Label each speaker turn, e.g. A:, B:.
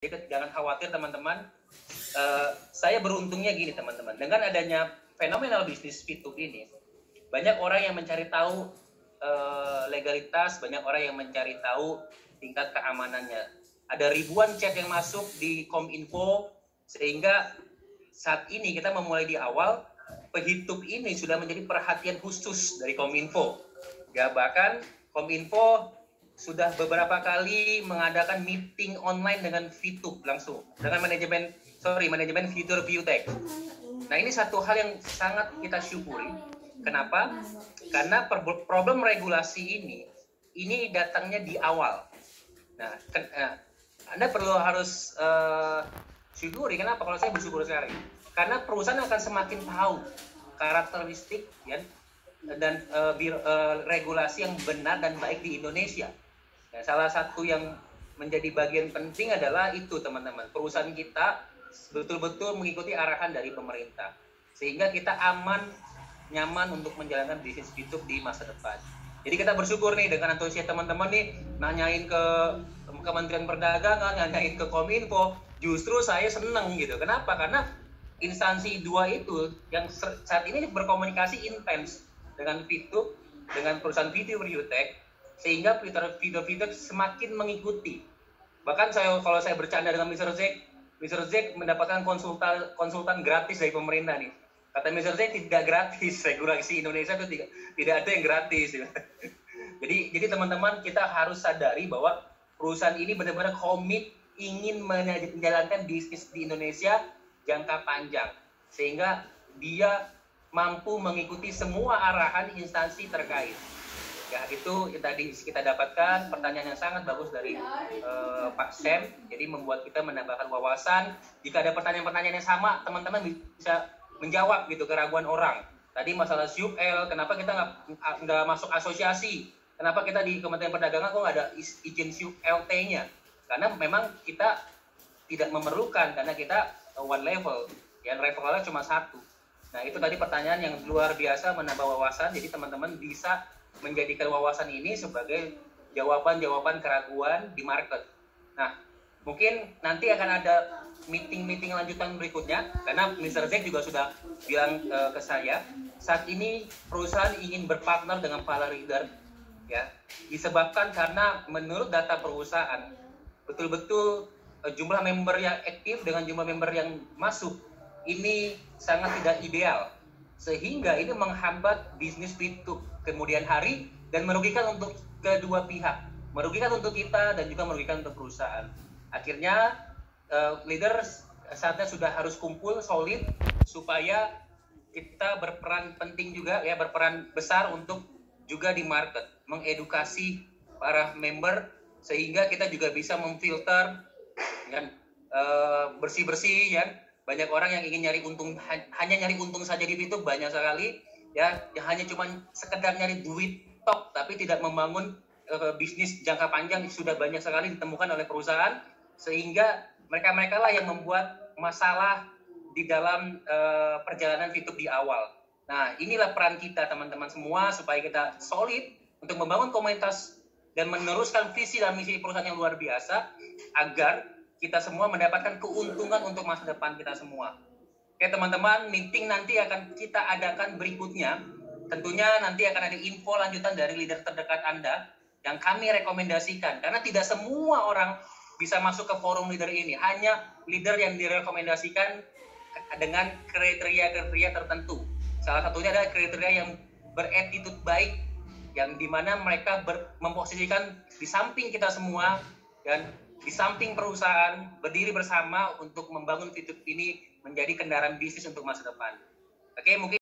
A: Jadi jangan khawatir teman-teman. Saya beruntungnya gini teman-teman, dengan adanya fenomenal bisnis Fitup ini, banyak orang yang mencari tahu legalitas, banyak orang yang mencari tahu tingkat keamanannya. Ada ribuan chat yang masuk di Kominfo, sehingga saat ini kita memulai di awal, Fitup ini sudah menjadi perhatian khusus dari Kominfo. Ya, bahkan Kominfo sudah beberapa kali mengadakan meeting online dengan Fitup langsung, dengan manajemen Future Viewtech. Nah, ini satu hal yang sangat kita syukuri. Kenapa? Karena problem regulasi ini datangnya di awal. Nah, Anda perlu harus syukuri. Kenapa? Kalau saya bersyukur sekali. Karena perusahaan akan semakin tahu karakteristik ya, dan regulasi yang benar dan baik di Indonesia. Nah, salah satu yang menjadi bagian penting adalah itu teman-teman. Perusahaan kita betul-betul mengikuti arahan dari pemerintah. Sehingga kita aman, nyaman untuk menjalankan bisnis Fitup di masa depan. Jadi kita bersyukur nih dengan antusias teman-teman nih, nanyain ke Kementerian Perdagangan, nanyain ke Kominfo, justru saya seneng gitu. Kenapa? Karena instansi dua itu yang saat ini berkomunikasi intens dengan Fitup, dengan perusahaan Future Viewtech, sehingga Future semakin mengikuti. Bahkan kalau saya bercanda dengan Mr. Zack mendapatkan konsultan gratis dari pemerintah nih. Kata Mr. Zack tidak gratis, regulasi Indonesia itu tidak ada yang gratis. Jadi teman-teman, kita harus sadari bahwa perusahaan ini benar-benar komit ingin menjalankan bisnis di Indonesia jangka panjang, sehingga dia mampu mengikuti semua arahan instansi terkait. Ya, itu yang tadi kita dapatkan, pertanyaan yang sangat bagus dari Pak Sam. Jadi membuat kita menambahkan wawasan. Jika ada pertanyaan-pertanyaan yang sama, teman-teman bisa menjawab gitu keraguan orang. Tadi masalah SUL, kenapa kita nggak masuk asosiasi? Kenapa kita di Kementerian Perdagangan kok nggak ada izin SULT-nya? Karena memang kita tidak memerlukan, karena kita one level, yang levelnya cuma satu. Nah, itu tadi pertanyaan yang luar biasa menambah wawasan. Jadi teman-teman bisa menjadikan wawasan ini sebagai jawaban-jawaban keraguan di market. Nah, mungkin nanti akan ada meeting-meeting lanjutan berikutnya, karena Mr. Zack juga sudah bilang ke saya, saat ini perusahaan ingin berpartner dengan para leader, ya, disebabkan karena menurut data perusahaan, betul-betul jumlah member yang aktif dengan jumlah member yang masuk, ini sangat tidak ideal. Sehingga ini menghambat bisnis Fitup kemudian hari dan merugikan untuk kedua pihak, merugikan untuk kita dan juga merugikan untuk perusahaan. Akhirnya leader saatnya sudah harus kumpul solid supaya kita berperan penting juga ya, berperan besar untuk juga di market, mengedukasi para member sehingga kita juga bisa memfilter dan bersih-bersih ya. Banyak orang yang ingin nyari untung, hanya nyari untung saja di Fitup banyak sekali ya, yang hanya cuma sekedar nyari duit tok tapi tidak membangun bisnis jangka panjang. Sudah banyak sekali ditemukan oleh perusahaan, sehingga mereka lah yang membuat masalah di dalam perjalanan Fitup di awal. Nah, inilah peran kita teman-teman semua supaya kita solid untuk membangun komunitas dan meneruskan visi dan misi perusahaan yang luar biasa agar kita semua mendapatkan keuntungan untuk masa depan kita semua. Oke teman-teman, meeting nanti akan kita adakan berikutnya. Tentunya nanti akan ada info lanjutan dari leader terdekat Anda yang kami rekomendasikan. Karena tidak semua orang bisa masuk ke forum leader ini. Hanya leader yang direkomendasikan dengan kriteria-kriteria tertentu. Salah satunya adalah kriteria yang beretitude baik, yang dimana mereka memposisikan di samping kita semua dan di samping perusahaan, berdiri bersama untuk membangun Fitup ini menjadi kendaraan bisnis untuk masa depan. Oke, mungkin